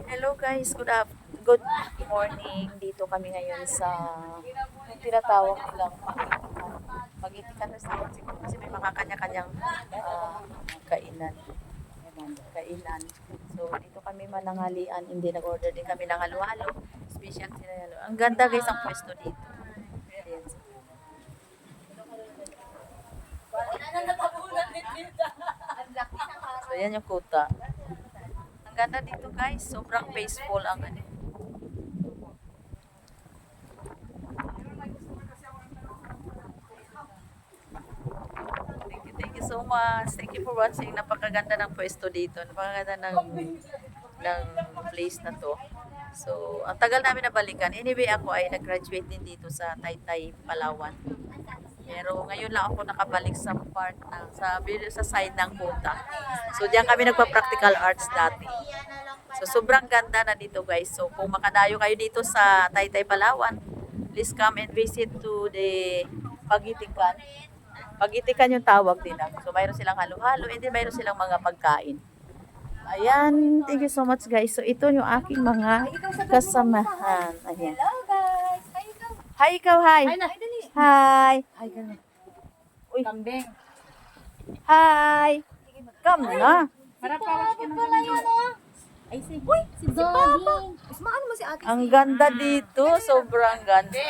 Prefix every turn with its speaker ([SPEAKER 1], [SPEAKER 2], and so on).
[SPEAKER 1] Hello guys, good morning. Dito kami ngayon sa tinatawag nilang Pag-itikan restaurant siguro kasi may mga kanya-kanyang kainan. Kainan. So dito kami mananghalian, hindi nag-order din kami ng halo-halo. Special sila halo. Ang ganda guys ang pwesto dito. Ayan. So yan yung kuta. Ang ganda dito guys, sobrang peaceful ang ano. Thank you so much. Thank you for watching. Napakaganda ng pwesto dito. Napakaganda ng place na to. So, ang tagal namin nabalikan. Anyway, ako ay nag-graduate din dito sa Taytay, Palawan. Pero ngayon lang ako nakabalik sa part ng sa side ng Kuta. So, diyan kami nagpa-practical arts dati. So, sobrang ganda na dito guys. So, kung makadayo kayo dito sa Taytay, Palawan, please come and visit to the Pag-itikan. Pag-itikan yung tawag nila. So, mayroon silang halo-halo and then mayroon silang mga pagkain. Ayan, thank you so much guys. So, ito yung aking mga kasamahan. Ayan.
[SPEAKER 2] Hello guys!
[SPEAKER 1] Hi ikaw, hi. Hi.
[SPEAKER 2] Ay, gano'n.
[SPEAKER 1] Uy,
[SPEAKER 2] Kambing.
[SPEAKER 1] hi. Come na.
[SPEAKER 2] Marapawag ka pala yan, oh. Ay, si Papa. Mas maano mo si ate?
[SPEAKER 1] Ang ganda dito, sobrang ganda.